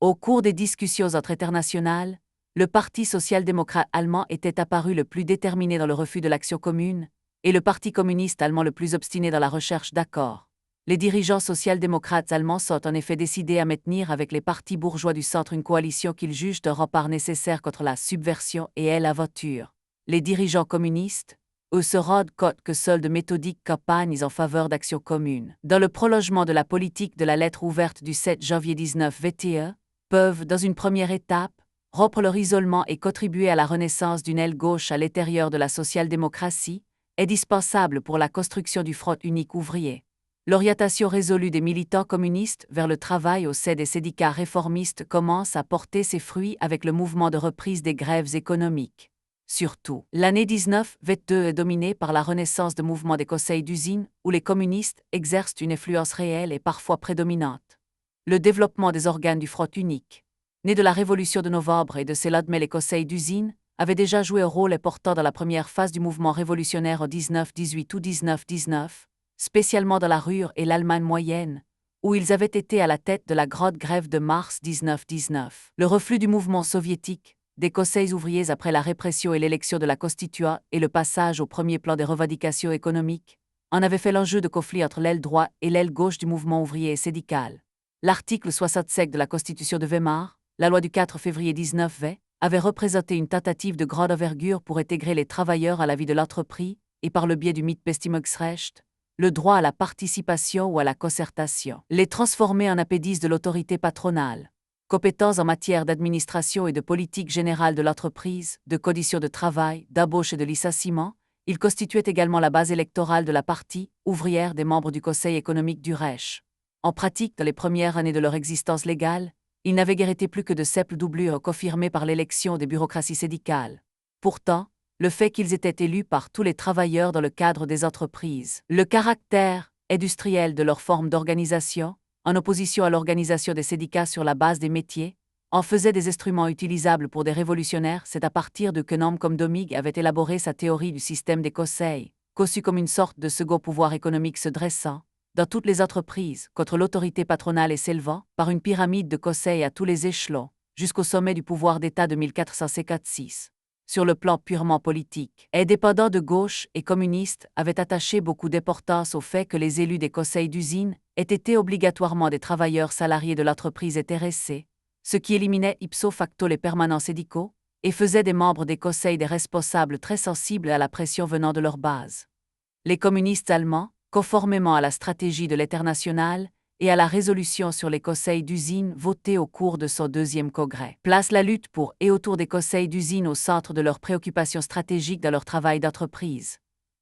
Au cours des discussions entre internationales, le Parti social-démocrate allemand était apparu le plus déterminé dans le refus de l'action commune, et le Parti communiste allemand le plus obstiné dans la recherche d'accords. Les dirigeants social-démocrates allemands sont en effet décidés à maintenir avec les partis bourgeois du centre une coalition qu'ils jugent un rempart nécessaire contre la subversion et l'aventure. Les dirigeants communistes, eux, se rendent compte que seules de méthodiques campagnes en faveur d'actions communes, dans le prolongement de la politique de la lettre ouverte du 7 janvier 1921, peuvent, dans une première étape, rompre leur isolement et contribuer à la renaissance d'une aile gauche à l'intérieur de la social-démocratie, indispensable pour la construction du front unique ouvrier. L'orientation résolue des militants communistes vers le travail au sein des syndicats réformistes commence à porter ses fruits avec le mouvement de reprise des grèves économiques. Surtout, l'année 1922 est dominée par la renaissance de mouvements des conseils d'usine où les communistes exercent une influence réelle et parfois prédominante. Le développement des organes du front unique, né de la Révolution de novembre et de ses lendemains les conseils d'usine, avait déjà joué un rôle important dans la première phase du mouvement révolutionnaire en 1918 ou 1919, spécialement dans la Ruhr et l'Allemagne moyenne, où ils avaient été à la tête de la grande grève de mars 1919. Le reflux du mouvement soviétique, des conseils ouvriers après la répression et l'élection de la Constituante et le passage au premier plan des revendications économiques, en avait fait l'enjeu de conflit entre l'aile droite et l'aile gauche du mouvement ouvrier et syndical. L'article 65 de la Constitution de Weimar, la loi du 4 février 1920, avait représenté une tentative de grande envergure pour intégrer les travailleurs à la vie de l'entreprise et par le biais du Mitbestimmungsrecht, le droit à la participation ou à la concertation, les transformer en appendices de l'autorité patronale. Compétents en matière d'administration et de politique générale de l'entreprise, de conditions de travail, d'embauche et de licenciement, ils constituaient également la base électorale de la partie ouvrière des membres du Conseil économique du Reich. En pratique, dans les premières années de leur existence légale, ils n'avaient guère été plus que de simples doublures confirmées par l'élection des bureaucraties syndicales. Pourtant, le fait qu'ils étaient élus par tous les travailleurs dans le cadre des entreprises, le caractère industriel de leur forme d'organisation, en opposition à l'organisation des syndicats sur la base des métiers, en faisaient des instruments utilisables pour des révolutionnaires. C'est à partir de qu'un homme comme Domig avait élaboré sa théorie du système des conseils, conçu comme une sorte de second pouvoir économique se dressant, dans toutes les entreprises, contre l'autorité patronale et s'élevant, par une pyramide de conseils à tous les échelons, jusqu'au sommet du pouvoir d'État de 1456. Sur le plan purement politique, indépendants de gauche et communistes avaient attaché beaucoup d'importance au fait que les élus des conseils d'usine aient été obligatoirement des travailleurs salariés de l'entreprise intéressée, ce qui éliminait ipso facto les permanents syndicaux et faisait des membres des conseils des responsables très sensibles à la pression venant de leur base. Les communistes allemands, conformément à la stratégie de l'Internationale et à la résolution sur les conseils d'usine votée au cours de son deuxième congrès, placent la lutte pour et autour des conseils d'usine au centre de leurs préoccupations stratégiques dans leur travail d'entreprise.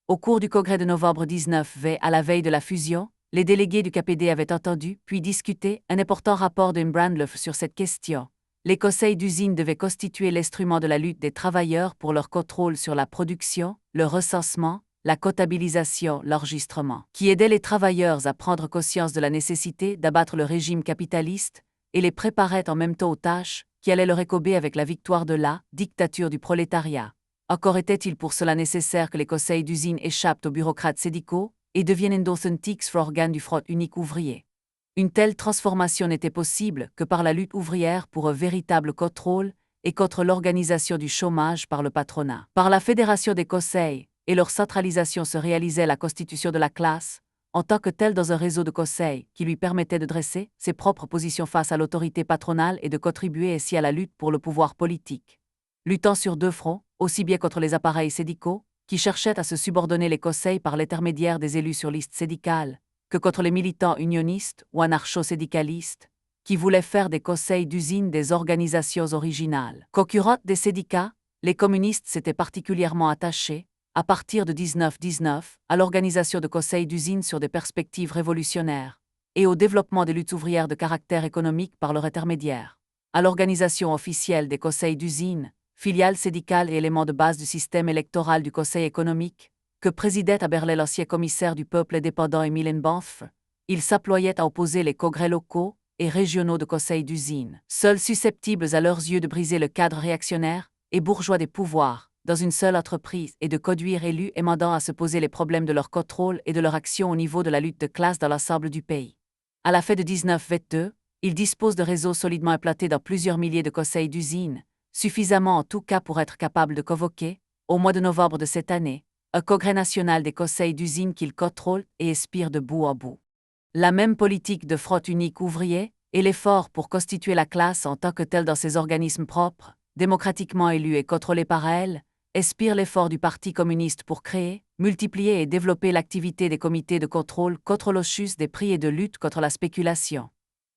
Au cours du congrès de novembre 1920, à la veille de la fusion, les délégués du KPD avaient entendu, puis discuté, un important rapport de Brandlöf sur cette question. Les conseils d'usine devaient constituer l'instrument de la lutte des travailleurs pour leur contrôle sur la production, le recensement, la comptabilisation, l'enregistrement, qui aidait les travailleurs à prendre conscience de la nécessité d'abattre le régime capitaliste et les préparait en même temps aux tâches qui allaient leur incomber avec la victoire de la dictature du prolétariat. Encore était-il pour cela nécessaire que les conseils d'usine échappent aux bureaucrates syndicaux et deviennent endocentiques organes du front unique ouvrier. Une telle transformation n'était possible que par la lutte ouvrière pour un véritable contrôle et contre l'organisation du chômage par le patronat. Par la fédération des conseils et leur centralisation se réalisait la constitution de la classe, en tant que telle dans un réseau de conseils qui lui permettait de dresser ses propres positions face à l'autorité patronale et de contribuer ainsi à la lutte pour le pouvoir politique. Luttant sur deux fronts, aussi bien contre les appareils syndicaux, qui cherchaient à se subordonner les conseils par l'intermédiaire des élus sur liste syndicale, que contre les militants unionistes ou anarcho-syndicalistes, qui voulaient faire des conseils d'usine des organisations originales. Concurrentes des syndicats, les communistes s'étaient particulièrement attachés, à partir de 1919, à l'organisation de conseils d'usine sur des perspectives révolutionnaires, et au développement des luttes ouvrières de caractère économique par leur intermédiaire. À l'organisation officielle des conseils d'usine, filiales syndicales et éléments de base du système électoral du Conseil économique, que présidait à Berlin l'ancien commissaire du peuple indépendant Emile Banff, il s'employait à opposer les congrès locaux et régionaux de conseils d'usine, seuls susceptibles à leurs yeux de briser le cadre réactionnaire et bourgeois des pouvoirs, dans une seule entreprise et de conduire élus émandant à se poser les problèmes de leur contrôle et de leur action au niveau de la lutte de classe dans l'ensemble du pays. À la fin de 1922, Il dispose de réseaux solidement implantés dans plusieurs milliers de conseils d'usines, suffisamment en tout cas pour être capable de convoquer, au mois de novembre de cette année, un congrès national des conseils d'usines qu'il contrôle et aspire de bout en bout. La même politique de front unique ouvrier et l'effort pour constituer la classe en tant que telle dans ses organismes propres, démocratiquement élus et contrôlés par elle, inspire l'effort du Parti communiste pour créer, multiplier et développer l'activité des comités de contrôle contre l'ochus des prix et de lutte contre la spéculation.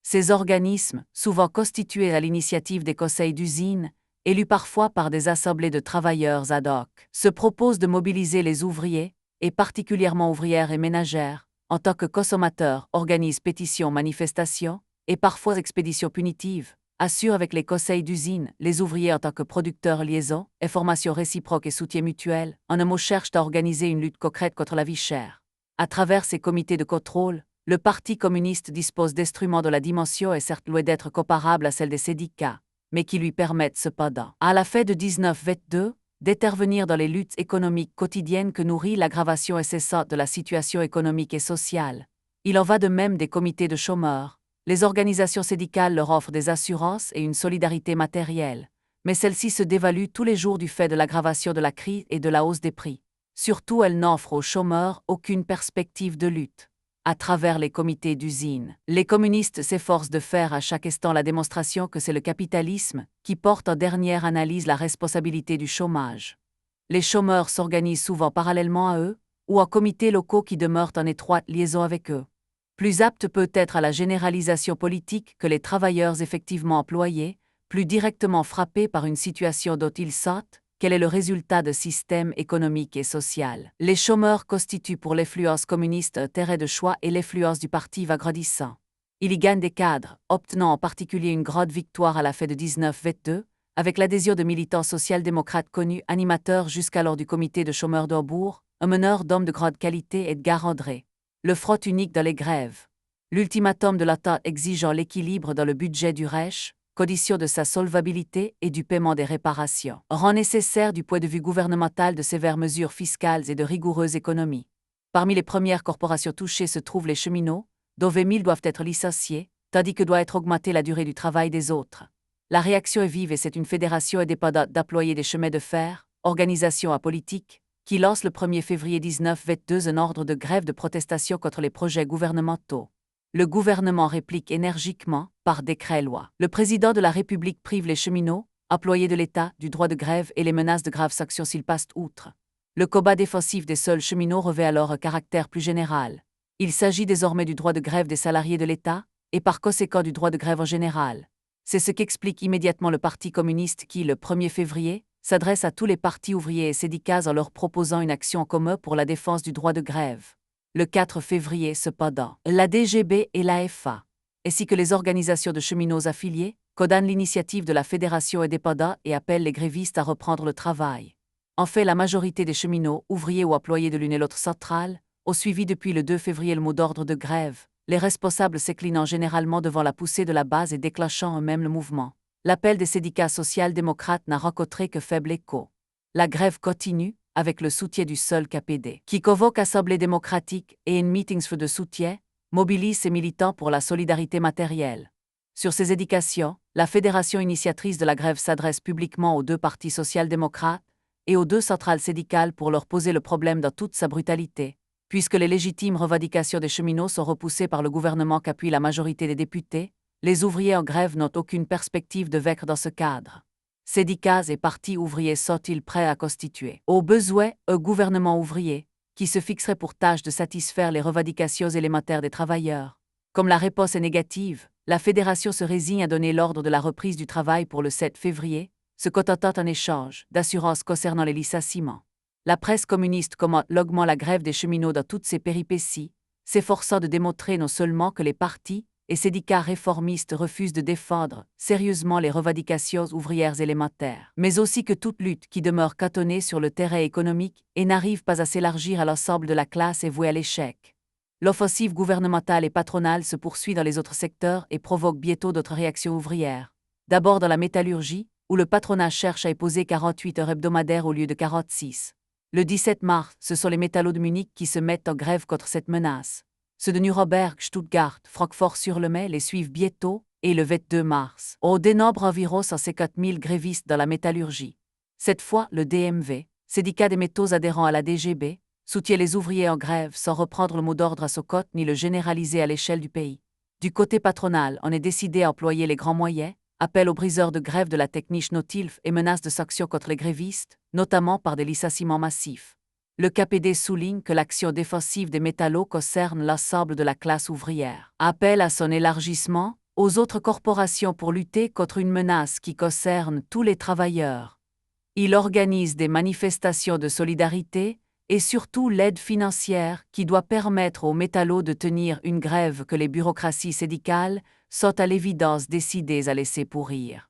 Ces organismes, souvent constitués à l'initiative des conseils d'usine, élus parfois par des assemblées de travailleurs ad hoc, se proposent de mobiliser les ouvriers, et particulièrement ouvrières et ménagères, en tant que consommateurs, organisent pétitions, manifestations, et parfois expéditions punitives, assurent avec les conseils d'usine, les ouvriers en tant que producteurs liaison, informations réciproques et soutien mutuel, en un mot cherchent à organiser une lutte concrète contre la vie chère. À travers ces comités de contrôle, le Parti communiste dispose d'instruments dont la dimension est certes loin d'être comparable à celle des syndicats, mais qui lui permettent cependant, à la fin de 1922, d'intervenir dans les luttes économiques quotidiennes que nourrit l'aggravation incessante de la situation économique et sociale. Il en va de même des comités de chômeurs. Les organisations syndicales leur offrent des assurances et une solidarité matérielle, mais celles-ci se dévaluent tous les jours du fait de l'aggravation de la crise et de la hausse des prix. Surtout, elles n'offrent aux chômeurs aucune perspective de lutte. À travers les comités d'usine, les communistes s'efforcent de faire à chaque instant la démonstration que c'est le capitalisme qui porte en dernière analyse la responsabilité du chômage. Les chômeurs s'organisent souvent parallèlement à eux, ou en comités locaux qui demeurent en étroite liaison avec eux. Plus apte peut-être à la généralisation politique que les travailleurs effectivement employés, plus directement frappés par une situation dont ils sentent quel est le résultat de système économique et social. Les chômeurs constituent pour l'influence communiste un terrain de choix et l'influence du parti va grandissant. Il y gagne des cadres, obtenant en particulier une grande victoire à la fin de 1922, avec l'adhésion de militants social-démocrates connus, animateurs jusqu'alors du comité de chômeurs d'Hambourg, un meneur d'hommes de grande qualité Edgar André. Le front unique dans les grèves. L'ultimatum de l'entente exigeant l'équilibre dans le budget du Reich, condition de sa solvabilité et du paiement des réparations, rend nécessaire du point de vue gouvernemental de sévères mesures fiscales et de rigoureuses économies. Parmi les premières corporations touchées se trouvent les cheminots, dont 20 000 doivent être licenciés, tandis que doit être augmentée la durée du travail des autres. La réaction est vive et c'est une fédération indépendante d'employés des chemins de fer, organisation apolitique, qui lance le 1er février 1922 un ordre de grève de protestation contre les projets gouvernementaux. Le gouvernement réplique énergiquement, par décret-loi. Le président de la République prive les cheminots, employés de l'État, du droit de grève et les menace de graves sanctions s'ils passent outre. Le combat défensif des seuls cheminots revêt alors un caractère plus général. Il s'agit désormais du droit de grève des salariés de l'État, et par conséquent du droit de grève en général. C'est ce qu'explique immédiatement le Parti communiste qui, le 1er février, s'adresse à tous les partis ouvriers et syndicats en leur proposant une action en commun pour la défense du droit de grève. Le 4 février, cependant, la DGB et l'AFA, ainsi que les organisations de cheminots affiliés, condamnent l'initiative de la Fédération indépendante et appellent les grévistes à reprendre le travail. En fait, la majorité des cheminots, ouvriers ou employés de l'une et l'autre centrale, ont suivi depuis le 2 février le mot d'ordre de grève, les responsables s'inclinant généralement devant la poussée de la base et déclenchant eux-mêmes le mouvement. L'appel des syndicats social-démocrates n'a rencontré que faible écho. La grève continue, avec le soutien du seul KPD, qui convoque assemblée démocratique et une meetings de soutien, mobilise ses militants pour la solidarité matérielle. Sur ces éducations, la fédération initiatrice de la grève s'adresse publiquement aux deux partis social-démocrates et aux deux centrales syndicales pour leur poser le problème dans toute sa brutalité, puisque les légitimes revendications des cheminots sont repoussées par le gouvernement qu'appuie la majorité des députés, les ouvriers en grève n'ont aucune perspective de vaincre dans ce cadre. Syndicats et partis ouvriers sont-ils prêts à constituer, au besoin, un gouvernement ouvrier, qui se fixerait pour tâche de satisfaire les revendications élémentaires des travailleurs? Comme la réponse est négative, la Fédération se résigne à donner l'ordre de la reprise du travail pour le 7 février, se contentant en échange d'assurances concernant les licenciements. La presse communiste commente longuement la grève des cheminots dans toutes ses péripéties, s'efforçant de démontrer non seulement que les partis et syndicats réformistes refusent de défendre sérieusement les revendications ouvrières élémentaires, mais aussi que toute lutte qui demeure cantonnée sur le terrain économique et n'arrive pas à s'élargir à l'ensemble de la classe est vouée à l'échec. L'offensive gouvernementale et patronale se poursuit dans les autres secteurs et provoque bientôt d'autres réactions ouvrières. D'abord dans la métallurgie, où le patronat cherche à imposer 48 heures hebdomadaires au lieu de 46. Le 17 mars, ce sont les métallos de Munich qui se mettent en grève contre cette menace. Ceux de Nuremberg, Stuttgart, Francfort-sur-le-Main les suivent bientôt, et le 22 mars. On dénombre environ 150 000 grévistes dans la métallurgie. Cette fois, le DMV, syndicat des métaux adhérents à la DGB, soutient les ouvriers en grève sans reprendre le mot d'ordre à Sokot ni le généraliser à l'échelle du pays. Du côté patronal, on est décidé à employer les grands moyens, appel aux briseurs de grève de la technique Notilf et menace de sanctions contre les grévistes, notamment par des licenciements massifs. Le KPD souligne que l'action défensive des métallos concerne l'ensemble de la classe ouvrière. Appelle à son élargissement aux autres corporations pour lutter contre une menace qui concerne tous les travailleurs. Il organise des manifestations de solidarité et surtout l'aide financière qui doit permettre aux métallos de tenir une grève que les bureaucraties syndicales sont à l'évidence décidées à laisser pourrir.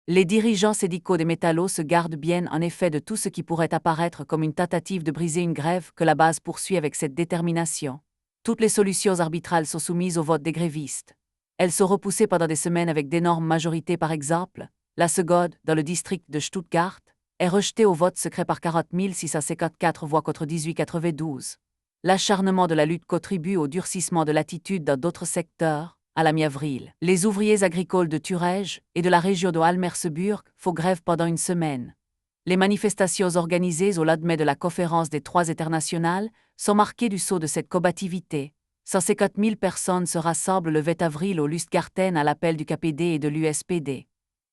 Les dirigeants syndicaux des métallos se gardent bien en effet de tout ce qui pourrait apparaître comme une tentative de briser une grève que la base poursuit avec cette détermination. Toutes les solutions arbitrales sont soumises au vote des grévistes. Elles sont repoussées pendant des semaines avec d'énormes majorités. Par exemple, la Segod, dans le district de Stuttgart, est rejetée au vote secret par 40 654 voix contre 1892. L'acharnement de la lutte contribue au durcissement de l'attitude dans d'autres secteurs. À la mi-avril, les ouvriers agricoles de Thuringe et de la région de Halmersburg font grève pendant une semaine. Les manifestations organisées au lendemain de la conférence des Trois internationales sont marquées du sceau de cette combativité. 150 000 personnes se rassemblent le 20 avril au Lustgarten à l'appel du KPD et de l'USPD.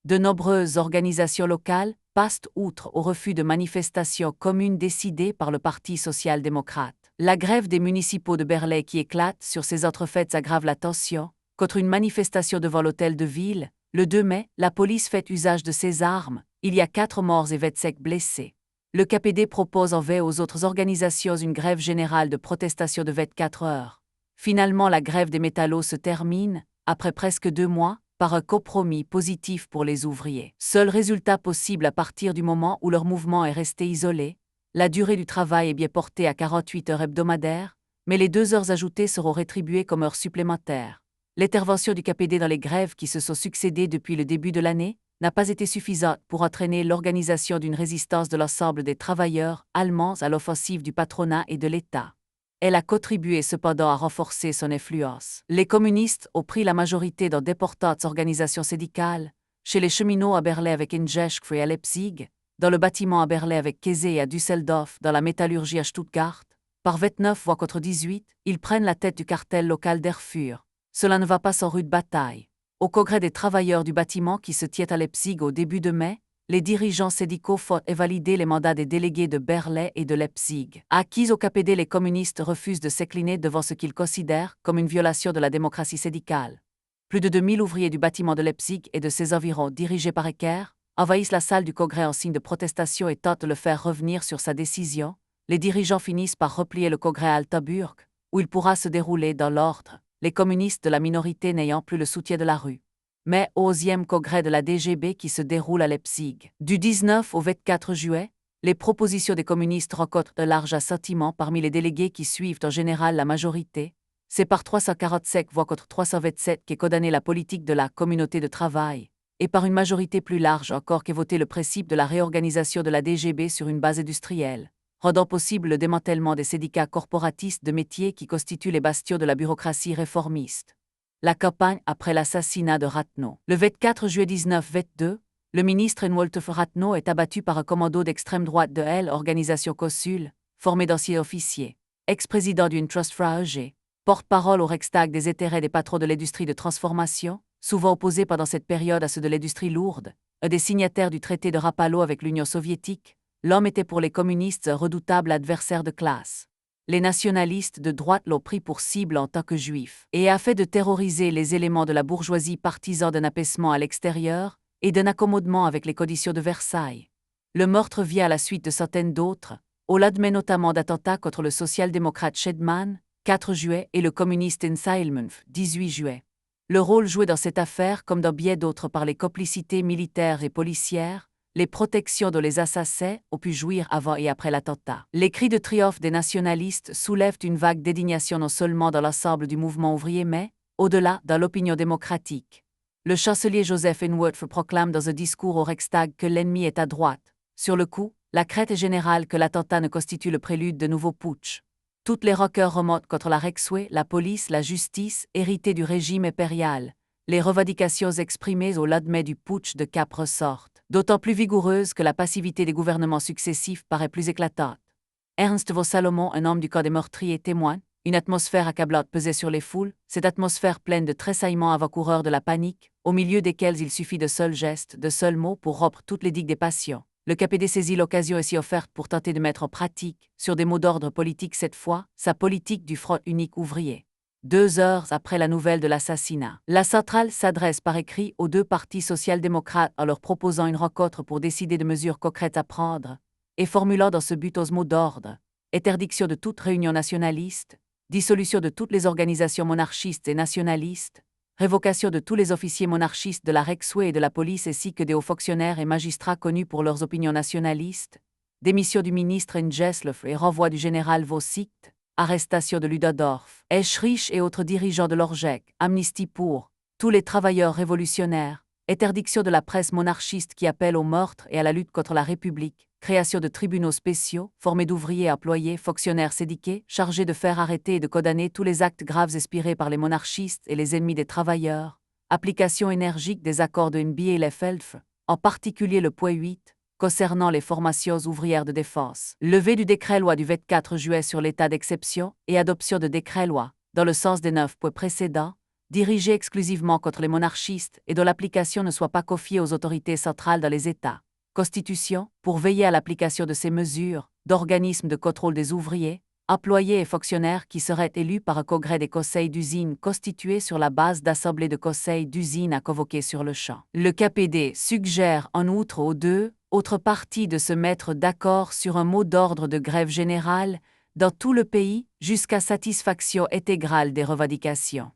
De nombreuses organisations locales passent outre au refus de manifestations communes décidées par le Parti social-démocrate. La grève des municipaux de Berlin qui éclate sur ces entrefaites aggrave la tension. Contre une manifestation devant l'hôtel de ville, le 2 mai, la police fait usage de ses armes, il y a 4 morts et 25 blessés. Le KPD propose en veille aux autres organisations une grève générale de protestation de 24 heures. Finalement, la grève des métallos se termine, après presque 2 mois, par un compromis positif pour les ouvriers. Seul résultat possible à partir du moment où leur mouvement est resté isolé, la durée du travail est bien portée à 48 heures hebdomadaires, mais les 2 heures ajoutées seront rétribuées comme heures supplémentaires. L'intervention du KPD dans les grèves qui se sont succédées depuis le début de l'année n'a pas été suffisante pour entraîner l'organisation d'une résistance de l'ensemble des travailleurs allemands à l'offensive du patronat et de l'État. Elle a contribué cependant à renforcer son influence. Les communistes ont pris la majorité dans d'importantes organisations syndicales, chez les cheminots à Berlin avec Ingeschk et à Leipzig, dans le bâtiment à Berlin avec Käse et à Düsseldorf, dans la métallurgie à Stuttgart. Par 29 voix contre 18, ils prennent la tête du cartel local d'Erfurt. Cela ne va pas sans rude bataille. Au congrès des travailleurs du bâtiment qui se tient à Leipzig au début de mai, les dirigeants syndicaux font valider les mandats des délégués de Berlin et de Leipzig. Acquis au KPD, les communistes refusent de s'incliner devant ce qu'ils considèrent comme une violation de la démocratie syndicale. Plus de 2000 ouvriers du bâtiment de Leipzig et de ses environs, dirigés par Ecker, envahissent la salle du congrès en signe de protestation et tentent de le faire revenir sur sa décision. Les dirigeants finissent par replier le congrès à Altaburg, où il pourra se dérouler dans l'ordre, les communistes de la minorité n'ayant plus le soutien de la rue. Mais au 11e congrès de la DGB qui se déroule à Leipzig. Du 19 au 24 juillet, les propositions des communistes rencontrent un large assentiment parmi les délégués qui suivent en général la majorité. C'est par 345 voix contre 327 qu'est condamnée la politique de la communauté de travail, et par une majorité plus large encore qu'est voté le principe de la réorganisation de la DGB sur une base industrielle, rendant possible le démantèlement des syndicats corporatistes de métiers qui constituent les bastions de la bureaucratie réformiste. La campagne après l'assassinat de Rathenau. Le 24 juillet 1922, le ministre Enwolf Rathenau est abattu par un commando d'extrême droite de L, organisation COSUL, formé d'anciens officiers, ex-président d'une Trustfra EG, porte-parole au Reichstag des intérêts des patrons de l'industrie de transformation, souvent opposés pendant cette période à ceux de l'industrie lourde, un des signataires du traité de Rapallo avec l'Union soviétique. L'homme était pour les communistes un redoutable adversaire de classe. Les nationalistes de droite l'ont pris pour cible en tant que juif et a fait de terroriser les éléments de la bourgeoisie partisans d'un apaisement à l'extérieur et d'un accommodement avec les conditions de Versailles. Le meurtre vient à la suite de centaines d'autres, au lendemain notamment d'attentats contre le social-démocrate Schedman, 4 juillet, et le communiste Ensailmunf, 18 juillet. Le rôle joué dans cette affaire, comme dans bien d'autres par les complicités militaires et policières, les protections dont les assassins ont pu jouir avant et après l'attentat. Les cris de triomphe des nationalistes soulèvent une vague d'indignation non seulement dans l'ensemble du mouvement ouvrier mais, au-delà, dans l'opinion démocratique. Le chancelier Joseph Enwolf proclame dans un discours au Reichstag que l'ennemi est à droite. Sur le coup, la crainte est générale que l'attentat ne constitue le prélude de nouveaux putsch. Toutes les rancœurs remontent contre la Reichswehr, la police, la justice, héritée du régime impérial, les revendications exprimées au lendemain du putsch de Cap ressortent, d'autant plus vigoureuses que la passivité des gouvernements successifs paraît plus éclatante. Ernst von Salomon, un homme du camp des meurtriers, témoigne: une atmosphère accablante pesait sur les foules, cette atmosphère pleine de tressaillements avant-coureurs de la panique, au milieu desquels il suffit de seuls gestes, de seuls mots pour rompre toutes les digues des passions. Le KPD saisit l'occasion ainsi offerte pour tenter de mettre en pratique, sur des mots d'ordre politique cette fois, sa politique du front unique ouvrier. 2 heures après la nouvelle de l'assassinat, la centrale s'adresse par écrit aux 2 partis social-démocrates en leur proposant une rencontre pour décider de mesures concrètes à prendre, et formulant dans ce but aux mots d'ordre: interdiction de toute réunion nationaliste, dissolution de toutes les organisations monarchistes et nationalistes, révocation de tous les officiers monarchistes de la Reichswehr et de la police ainsi que des hauts fonctionnaires et magistrats connus pour leurs opinions nationalistes, démission du ministre Engesloff et renvoi du général Vossicht, arrestation de Ludendorff, Eschrich et autres dirigeants de l'Orgec, amnistie pour tous les travailleurs révolutionnaires, interdiction de la presse monarchiste qui appelle au meurtre et à la lutte contre la République, création de tribunaux spéciaux, formés d'ouvriers employés, fonctionnaires syndiqués, chargés de faire arrêter et de condamner tous les actes graves inspirés par les monarchistes et les ennemis des travailleurs, application énergique des accords de Nb et Leffelf, en particulier le point 8, concernant les formations ouvrières de défense, levée du décret-loi du 24 juillet sur l'état d'exception et adoption de décret-loi, dans le sens des 9 points précédents, dirigés exclusivement contre les monarchistes et dont l'application ne soit pas confiée aux autorités centrales dans les États. Constitution, pour veiller à l'application de ces mesures, d'organismes de contrôle des ouvriers, employés et fonctionnaires qui seraient élus par un congrès des conseils d'usine constitué sur la base d'assemblées de conseils d'usine à convoquer sur le champ. Le KPD suggère en outre aux 2 autres parties de se mettre d'accord sur un mot d'ordre de grève générale dans tout le pays jusqu'à satisfaction intégrale des revendications.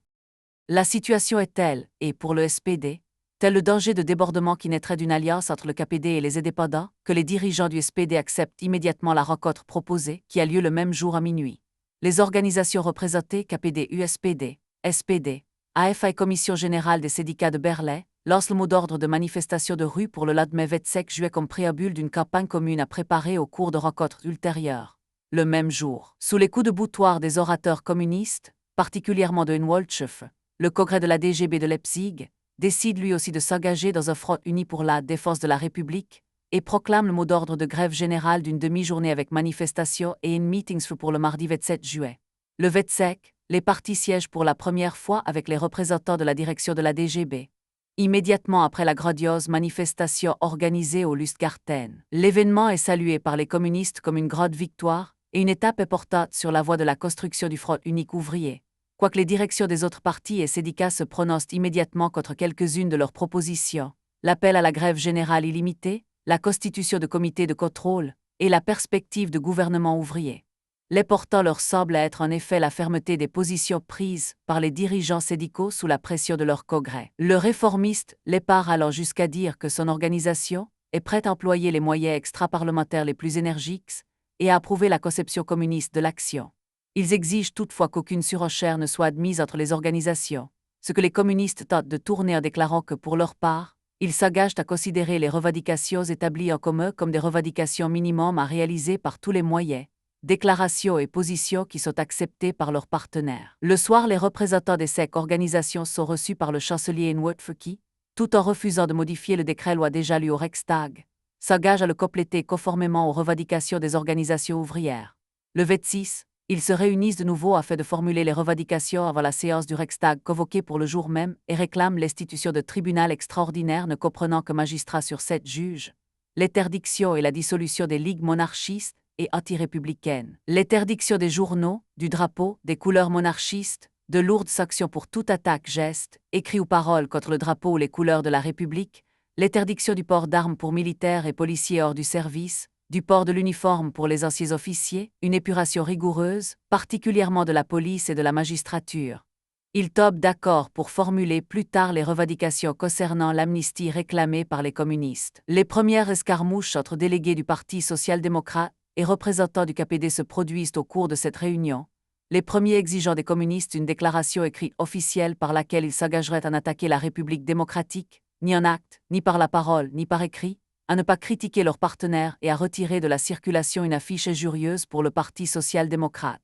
La situation est telle, et pour le SPD, tel le danger de débordement qui naîtrait d'une alliance entre le KPD et les indépendants, que les dirigeants du SPD acceptent immédiatement la rencontre proposée, qui a lieu le même jour à minuit. Les organisations représentées KPD, USPD, SPD, AFA et Commission générale des syndicats de Berlin lancent le mot d'ordre de manifestation de rue pour le lendemain 25 juillet comme préambule d'une campagne commune à préparer au cours de rencontres ultérieures. Le même jour, sous les coups de boutoir des orateurs communistes, particulièrement de Woltschef, le congrès de la DGB de Leipzig décide lui aussi de s'engager dans un front uni pour la défense de la République et proclame le mot d'ordre de grève générale d'une demi-journée avec manifestation et une meetings pour le mardi 27 juillet. Le 25, les partis siègent pour la première fois avec les représentants de la direction de la DGB. Immédiatement après la grandiose manifestation organisée au Lustgarten, l'événement est salué par les communistes comme une grande victoire et une étape importante sur la voie de la construction du front unique ouvrier. Quoique les directions des autres partis et syndicats se prononcent immédiatement contre quelques-unes de leurs propositions, l'appel à la grève générale illimitée, la constitution de comités de contrôle et la perspective de gouvernement ouvrier. L'important leur semble être en effet la fermeté des positions prises par les dirigeants syndicaux sous la pression de leur congrès. Le réformiste les part allant jusqu'à dire que son organisation est prête à employer les moyens extra-parlementaires les plus énergiques et à approuver la conception communiste de l'action. Ils exigent toutefois qu'aucune surenchère ne soit admise entre les organisations, ce que les communistes tentent de tourner en déclarant que pour leur part, ils s'engagent à considérer les revendications établies en commun comme des revendications minimum à réaliser par tous les moyens, déclarations et positions qui sont acceptées par leurs partenaires. Le soir, les représentants des 5 organisations sont reçus par le chancelier Enwurf qui, tout en refusant de modifier le décret-loi déjà lu au Reichstag, s'engage à le compléter conformément aux revendications des organisations ouvrières. Le 26, ils se réunissent de nouveau afin de formuler les revendications avant la séance du Reichstag convoquée pour le jour même et réclament l'institution de tribunal extraordinaire ne comprenant que magistrats sur 7 juges, l'interdiction et la dissolution des ligues monarchistes et anti-républicaines, l'interdiction des journaux, du drapeau, des couleurs monarchistes, de lourdes sanctions pour toute attaque, geste, écrit ou parole contre le drapeau ou les couleurs de la République, l'interdiction du port d'armes pour militaires et policiers hors du service, du port de l'uniforme pour les anciens officiers, une épuration rigoureuse, particulièrement de la police et de la magistrature. Ils tombent d'accord pour formuler plus tard les revendications concernant l'amnistie réclamée par les communistes. Les premières escarmouches entre délégués du Parti social-démocrate et représentants du KPD se produisent au cours de cette réunion, les premiers exigeant des communistes une déclaration écrite officielle par laquelle ils s'engageraient à n'attaquer la République démocratique, ni en acte, ni par la parole, ni par écrit, à ne pas critiquer leurs partenaires et à retirer de la circulation une affiche injurieuse pour le Parti social-démocrate.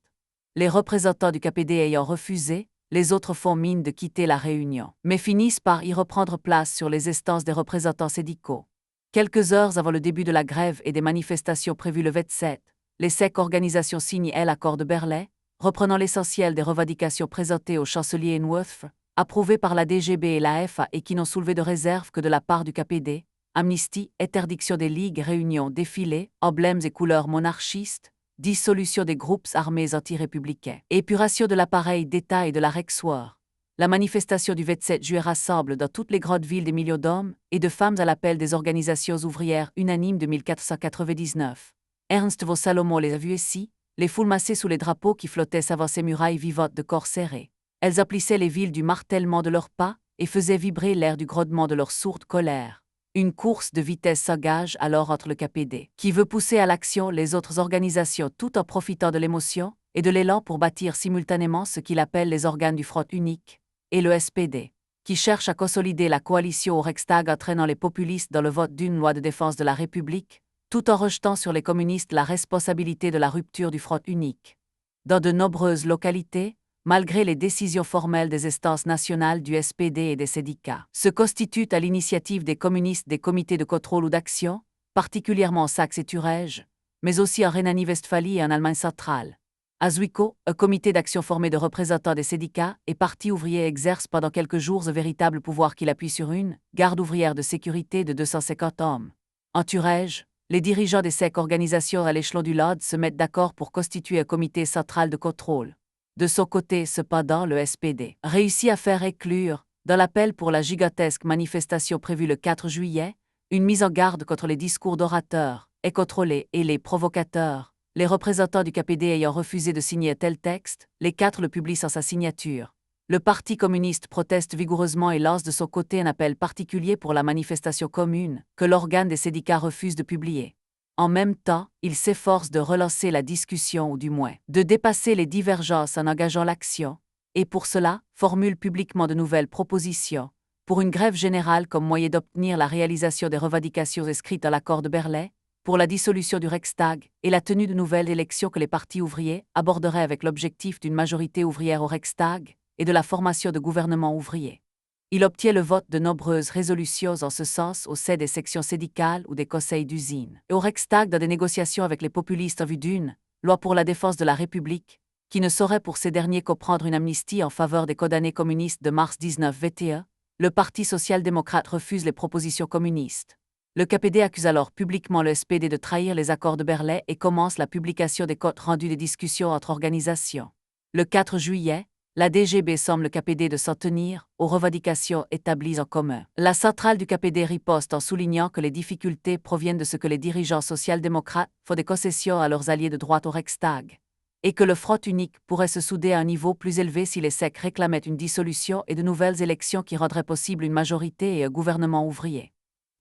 Les représentants du KPD ayant refusé, les autres font mine de quitter la réunion, mais finissent par y reprendre place sur les instances des représentants syndicaux. Quelques heures avant le début de la grève et des manifestations prévues le 27, les 5 organisations signent l'accord de Berlin, reprenant l'essentiel des revendications présentées au chancelier Einwurth, approuvées par la DGB et la FA et qui n'ont soulevé de réserve que de la part du KPD, amnistie, interdiction des ligues, réunions, défilés, emblèmes et couleurs monarchistes, dissolution des groupes armés anti-républicains, épuration de l'appareil d'État et de la Reichswehr. La manifestation du 27 juillet rassemble dans toutes les grandes villes des millions d'hommes et de femmes à l'appel des organisations ouvrières unanimes de 1499. Ernst von Salomon les a vues ici, les foules massées sous les drapeaux qui flottaient avant ces murailles vivantes de corps serrés. Elles emplissaient les villes du martèlement de leurs pas et faisaient vibrer l'air du grondement de leur sourde colère. Une course de vitesse s'engage alors entre le KPD, qui veut pousser à l'action les autres organisations tout en profitant de l'émotion et de l'élan pour bâtir simultanément ce qu'il appelle les organes du front unique, et le SPD, qui cherche à consolider la coalition au Reichstag entraînant les populistes dans le vote d'une loi de défense de la République, tout en rejetant sur les communistes la responsabilité de la rupture du front unique. Dans de nombreuses localités, malgré les décisions formelles des instances nationales du SPD et des syndicats, se constituent à l'initiative des communistes des comités de contrôle ou d'action, particulièrement en Saxe et Thuringe, mais aussi en Rhénanie-Westphalie et en Allemagne centrale. À Zwickau, un comité d'action formé de représentants des syndicats et partis ouvriers exerce pendant quelques jours un véritable pouvoir qu'il appuie sur une garde ouvrière de sécurité de 250 hommes. En Thuringe, les dirigeants des 5 organisations à l'échelon du LOD se mettent d'accord pour constituer un comité central de contrôle. De son côté, cependant, le SPD réussit à faire éclure, dans l'appel pour la gigantesque manifestation prévue le 4 juillet, une mise en garde contre les discours d'orateurs, et contrôlés et les provocateurs. Les représentants du KPD ayant refusé de signer un tel texte, les 4 le publient sans sa signature. Le Parti communiste proteste vigoureusement et lance de son côté un appel particulier pour la manifestation commune, que l'organe des syndicats refuse de publier. En même temps, il s'efforce de relancer la discussion ou du moins de dépasser les divergences en engageant l'action, et pour cela, formule publiquement de nouvelles propositions, pour une grève générale comme moyen d'obtenir la réalisation des revendications inscrites dans l'accord de Berlin, pour la dissolution du Reichstag et la tenue de nouvelles élections que les partis ouvriers aborderaient avec l'objectif d'une majorité ouvrière au Reichstag et de la formation de gouvernements ouvriers. Il obtient le vote de nombreuses résolutions en ce sens au sein des sections syndicales ou des conseils d'usine, et au Reichstag dans des négociations avec les populistes en vue d'une loi pour la défense de la République, qui ne saurait pour ces derniers comprendre une amnistie en faveur des condamnés communistes de mars 1921. Le Parti social-démocrate refuse les propositions communistes. Le KPD accuse alors publiquement le SPD de trahir les accords de Berlin et commence la publication des comptes rendus des discussions entre organisations. Le 4 juillet, la DGB somme le KPD de s'en tenir aux revendications établies en commun. La centrale du KPD riposte en soulignant que les difficultés proviennent de ce que les dirigeants social-démocrates font des concessions à leurs alliés de droite au Reichstag, et que le front unique pourrait se souder à un niveau plus élevé si les SEC réclamaient une dissolution et de nouvelles élections qui rendraient possible une majorité et un gouvernement ouvrier.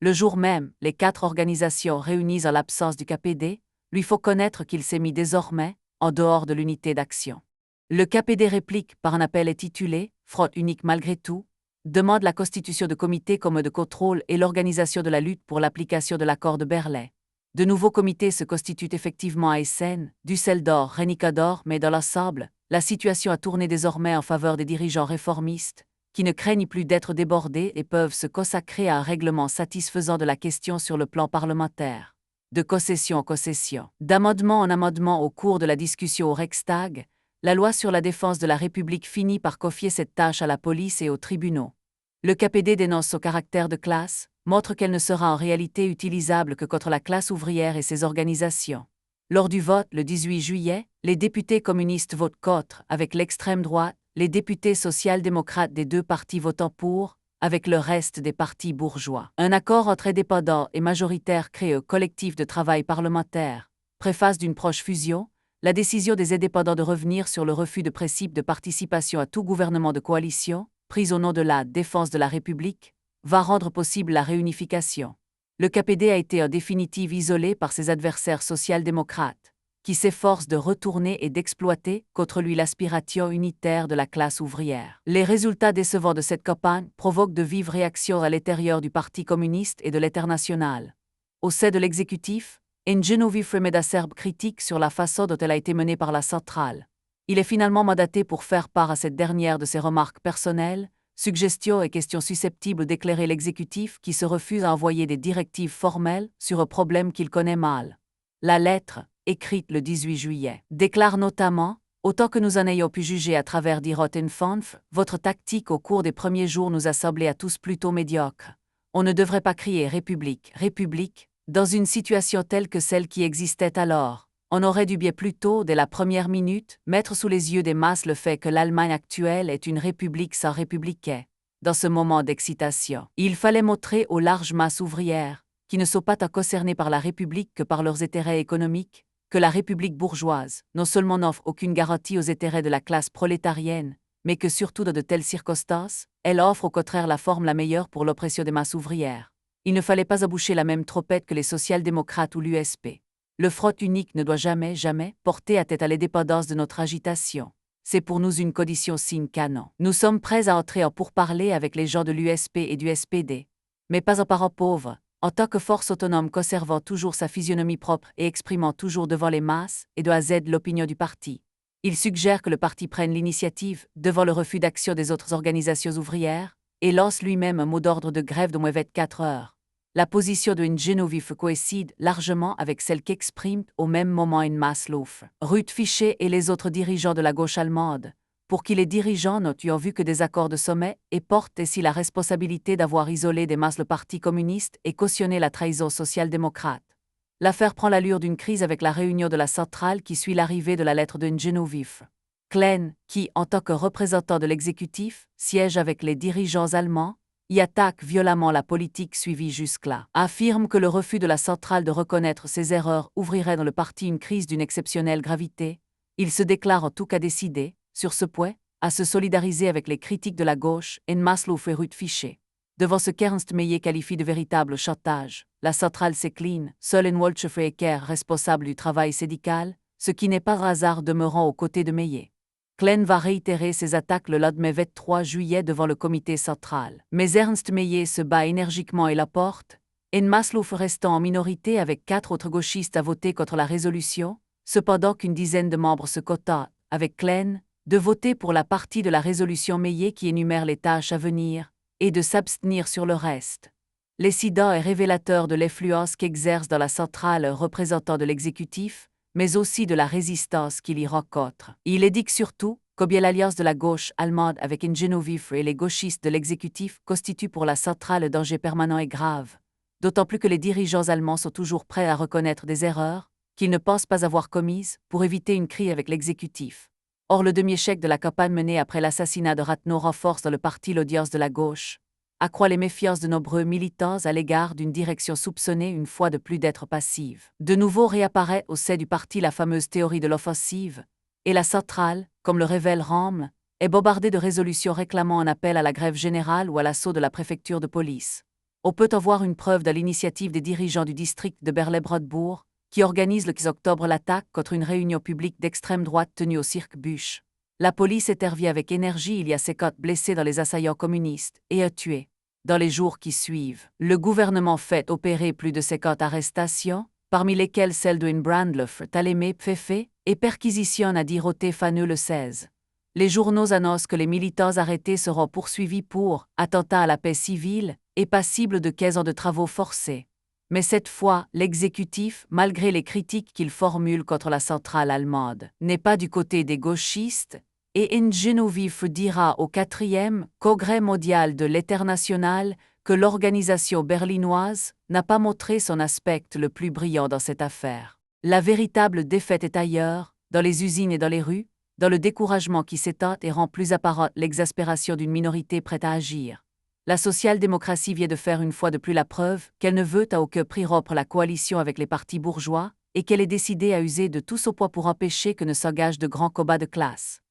Le jour même, les 4 organisations réunies en l'absence du KPD lui font connaître qu'il s'est mis désormais en dehors de l'unité d'action. Le KPD réplique par un appel intitulé « Front unique malgré tout », demande la constitution de comités comme de contrôle et l'organisation de la lutte pour l'application de l'accord de Berlin. De nouveaux comités se constituent effectivement à Essen, Düsseldorf, Renicador, mais dans l'ensemble, la situation a tourné désormais en faveur des dirigeants réformistes, qui ne craignent plus d'être débordés et peuvent se consacrer à un règlement satisfaisant de la question sur le plan parlementaire. De concession en concession, d'amendement en amendement au cours de la discussion au Reichstag, la loi sur la défense de la République finit par confier cette tâche à la police et aux tribunaux. Le KPD dénonce son caractère de classe, montre qu'elle ne sera en réalité utilisable que contre la classe ouvrière et ses organisations. Lors du vote le 18 juillet, les députés communistes votent contre, avec l'extrême droite, les députés social-démocrates des 2 partis votant pour, avec le reste des partis bourgeois. Un accord entre indépendants et majoritaires crée un collectif de travail parlementaire. Préface d'une proche fusion, la décision des indépendants de revenir sur le refus de principe de participation à tout gouvernement de coalition, prise au nom de la défense de la République, va rendre possible la réunification. Le KPD a été en définitive isolé par ses adversaires social-démocrates, qui s'efforcent de retourner et d'exploiter contre lui l'aspiration unitaire de la classe ouvrière. Les résultats décevants de cette campagne provoquent de vives réactions à l'intérieur du Parti communiste et de l'Internationale. Au sein de l'exécutif, Geneviève Fremeda Serbe critique sur la façon dont elle a été menée par la centrale. Il est finalement mandaté pour faire part à cette dernière de ses remarques personnelles, suggestions et questions susceptibles d'éclairer l'exécutif qui se refuse à envoyer des directives formelles sur un problème qu'il connaît mal. La lettre, écrite le 18 juillet, déclare notamment « Autant que nous en ayons pu juger à travers Die Roten Fünf, votre tactique au cours des premiers jours nous a semblé à tous plutôt médiocre. On ne devrait pas crier « République, République » dans une situation telle que celle qui existait alors. On aurait dû bien plus tôt, dès la première minute, mettre sous les yeux des masses le fait que l'Allemagne actuelle est une république sans républicains. Dans ce moment d'excitation, il fallait montrer aux larges masses ouvrières, qui ne sont pas tant concernées par la République que par leurs intérêts économiques, que la République bourgeoise non seulement n'offre aucune garantie aux intérêts de la classe prolétarienne, mais que surtout dans de telles circonstances, elle offre au contraire la forme la meilleure pour l'oppression des masses ouvrières. Il ne fallait pas emboucher la même trompette que les social-démocrates ou l'USP. Le front unique ne doit jamais, jamais porter à tête à l'indépendance de notre agitation. C'est pour nous une condition sine qua non. Nous sommes prêts à entrer en pourparlers avec les gens de l'USP et du SPD, mais pas en parents pauvres, en tant que force autonome conservant toujours sa physionomie propre et exprimant toujours devant les masses et de A à Z l'opinion du parti. Il suggère que le parti prenne l'initiative devant le refus d'action des autres organisations ouvrières et lance lui-même un mot d'ordre de grève d'au moins 24 heures. La position de Geneviève coïncide largement avec celle qu'exprime au même moment Maslow, Ruth Fischer et les autres dirigeants de la gauche allemande, pour qui les dirigeants n'ont eu en vue que des accords de sommet et portent ainsi la responsabilité d'avoir isolé des masses le Parti communiste et cautionné la trahison social-démocrate. L'affaire prend l'allure d'une crise avec la réunion de la centrale qui suit l'arrivée de la lettre de Geneviève. Klein, qui, en tant que représentant de l'exécutif, siège avec les dirigeants allemands, y attaque violemment la politique suivie jusque-là, affirme que le refus de la centrale de reconnaître ses erreurs ouvrirait dans le parti une crise d'une exceptionnelle gravité. Il se déclare en tout cas décidé, sur ce point, à se solidariser avec les critiques de la gauche et Maslow et Ruth Fischer. Devant ce qu'Ernst Meyer qualifie de véritable chantage, la centrale s'incline, seul Woltscheffer responsable du travail syndical, ce qui n'est pas un hasard demeurant aux côtés de Meyer. Klein va réitérer ses attaques le lendemain 23 juillet devant le comité central. Mais Ernst Meyer se bat énergiquement et la porte, et Maslow restant en minorité avec 4 autres gauchistes à voter contre la résolution, cependant qu'une dizaine de membres se quota, avec Klein, de voter pour la partie de la résolution Meyer qui énumère les tâches à venir, et de s'abstenir sur le reste. L'incident est révélateur de l'influence qu'exerce dans la centrale un représentant de l'exécutif, mais aussi de la résistance qu'il y rencontre. Il indique surtout combien l'alliance de la gauche allemande avec Geneviève et les gauchistes de l'exécutif constitue pour la centrale un danger permanent et grave, d'autant plus que les dirigeants allemands sont toujours prêts à reconnaître des erreurs qu'ils ne pensent pas avoir commises pour éviter une crise avec l'exécutif. Or, le demi-échec de la campagne menée après l'assassinat de Rathenau renforce dans le parti l'audience de la gauche, accroît les méfiances de nombreux militants à l'égard d'une direction soupçonnée une fois de plus d'être passive. De nouveau réapparaît au sein du parti la fameuse théorie de l'offensive, et la centrale, comme le révèle Röhm, est bombardée de résolutions réclamant un appel à la grève générale ou à l'assaut de la préfecture de police. On peut en voir une preuve dans l'initiative des dirigeants du district de Berley-Brodebourg, qui organise le 15 octobre l'attaque contre une réunion publique d'extrême droite tenue au cirque Busch. La police intervient avec énergie, il y a 50 blessés dans les assaillants communistes et un tué. Dans les jours qui suivent, le gouvernement fait opérer plus de 50 arrestations, parmi lesquelles celle de Brandlöf, Talémé, Pfeffer, et perquisitionne à Die Rote Fahne le 16. Les journaux annoncent que les militants arrêtés seront poursuivis pour attentat à la paix civile et passibles de 15 ans de travaux forcés. Mais cette fois, l'exécutif, malgré les critiques qu'il formule contre la centrale allemande, n'est pas du côté des gauchistes, et Geneviève dira au 4e Congrès mondial de l'Internationale que l'organisation berlinoise n'a pas montré son aspect le plus brillant dans cette affaire. La véritable défaite est ailleurs, dans les usines et dans les rues, dans le découragement qui s'étend et rend plus apparente l'exaspération d'une minorité prête à agir. La social-démocratie vient de faire une fois de plus la preuve qu'elle ne veut à aucun prix rompre la coalition avec les partis bourgeois et qu'elle est décidée à user de tout son poids pour empêcher que ne s'engagent de grands combats de classe.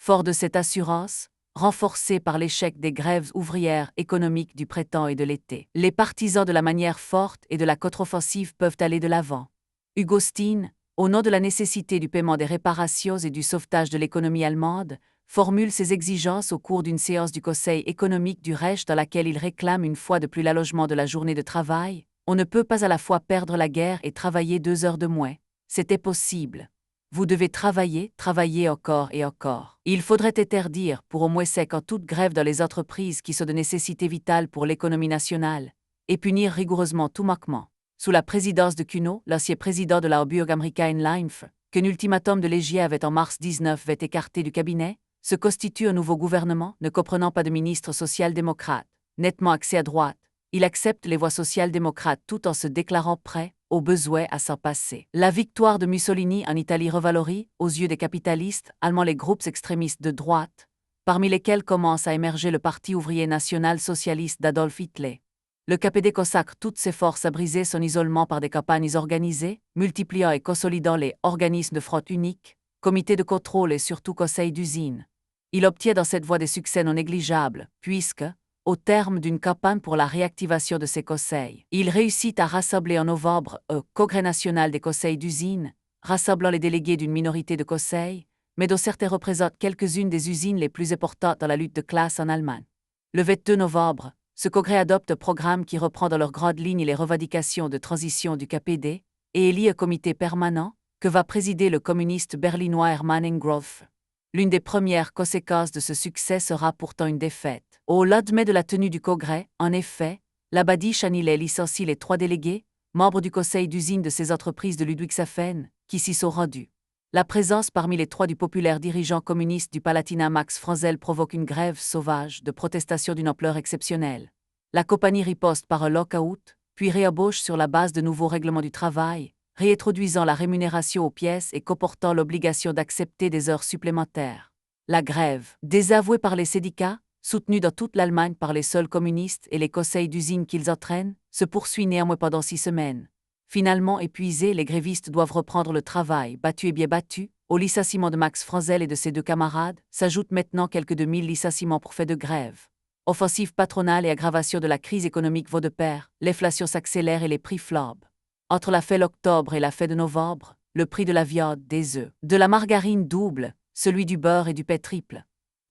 Fort de cette assurance, renforcée par l'échec des grèves ouvrières économiques du printemps et de l'été, les partisans de la manière forte et de la contre-offensive peuvent aller de l'avant. Hugo Steen, au nom de la nécessité du paiement des réparations et du sauvetage de l'économie allemande, formule ses exigences au cours d'une séance du Conseil économique du Reich dans laquelle il réclame une fois de plus l'allongement de la journée de travail. On ne peut pas à la fois perdre la guerre et travailler 2 heures de moins. C'était possible. Vous devez travailler, travailler encore et encore. Il faudrait interdire, pour au moins 5 ans, toute grève dans les entreprises qui sont de nécessité vitale pour l'économie nationale, et punir rigoureusement tout manquement. Sous la présidence de Cuno, l'ancien président de la Hamburg-Amerika-Inlanf, qu'un ultimatum de Légier avait en mars 19 avait écarté du cabinet, se constitue un nouveau gouvernement, ne comprenant pas de ministre social-démocrate, nettement axé à droite. Il accepte les voies social-démocrates tout en se déclarant prêt, au besoin, à s'en passer. La victoire de Mussolini en Italie revalorise, aux yeux des capitalistes allemands, les groupes extrémistes de droite, parmi lesquels commence à émerger le Parti ouvrier national socialiste d'Adolf Hitler. Le KPD consacre toutes ses forces à briser son isolement par des campagnes organisées, multipliant et consolidant les organismes de front unique, comités de contrôle et surtout conseils d'usine. Il obtient dans cette voie des succès non négligeables, puisque, au terme d'une campagne pour la réactivation de ces conseils, il réussit à rassembler en novembre un congrès national des conseils d'usine, rassemblant les délégués d'une minorité de conseils, mais dont certains représentent quelques-unes des usines les plus importantes dans la lutte de classe en Allemagne. Le 22 novembre, ce congrès adopte un programme qui reprend dans leurs grandes lignes les revendications de transition du KPD et élit un comité permanent que va présider le communiste berlinois Hermann Ingolf. L'une des premières conséquences de ce succès sera pourtant une défaite. Au lendemain de la tenue du congrès, en effet, l'Abadi Chanilet licencie les 3 délégués, membres du conseil d'usine de ces entreprises de Ludwigshafen, qui s'y sont rendus. La présence parmi les 3 du populaire dirigeant communiste du Palatinat Max Franzel provoque une grève sauvage de protestation d'une ampleur exceptionnelle. La compagnie riposte par un lock-out, puis réembauche sur la base de nouveaux règlements du travail, réintroduisant la rémunération aux pièces et comportant l'obligation d'accepter des heures supplémentaires. La grève, désavouée par les syndicats, soutenue dans toute l'Allemagne par les seuls communistes et les conseils d'usine qu'ils entraînent, se poursuit néanmoins pendant 6 semaines. Finalement épuisés, les grévistes doivent reprendre le travail, battus et bien battus. Au licenciement de Max Franzel et de ses 2 camarades, s'ajoutent maintenant quelques 2000 licenciements pour fait de grève. Offensive patronale et aggravation de la crise économique vont de pair, l'inflation s'accélère et les prix flambent. Entre la fête d'octobre et la fête de novembre, le prix de la viande, des œufs, de la margarine double, celui du beurre et du pain triple.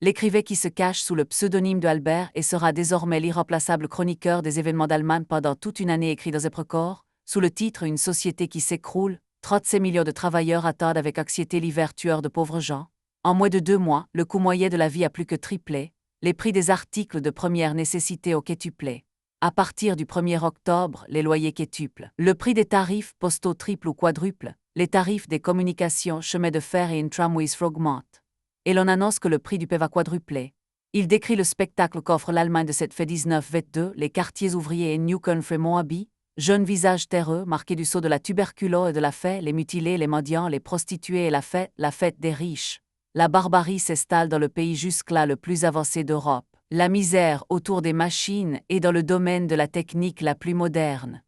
L'écrivain qui se cache sous le pseudonyme de Albert et sera désormais l'irremplaçable chroniqueur des événements d'Allemagne pendant toute une année écrit dans un record, sous le titre Une société qui s'écroule, 37 millions de travailleurs attendent avec anxiété l'hiver tueur de pauvres gens. En moins de 2 mois, le coût moyen de la vie a plus que triplé, les prix des articles de première nécessité ont quintuplé. À partir du 1er octobre, les loyers quintuplent. Le prix des tarifs postaux triple ou quadruple, les tarifs des communications, chemins de fer et tramways augmentent. Et l'on annonce que le prix du pain va quadrupler. Il décrit le spectacle qu'offre l'Allemagne de cette fête 19-22, les quartiers ouvriers et Newcombe et Moabi, jeunes visages terreux marqués du sceau de la tuberculose et de la faim, les mutilés, les mendiants, les prostituées et la fête des riches. La barbarie s'installe dans le pays jusque-là le plus avancé d'Europe. La misère autour des machines et dans le domaine de la technique la plus moderne.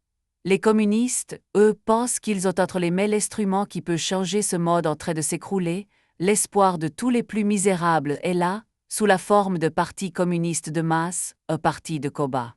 Les communistes, eux, pensent qu'ils ont entre les mains l'instrument qui peut changer ce mode en train de s'écrouler. L'espoir de tous les plus misérables est là, sous la forme de parti communiste de masse, un parti de combat.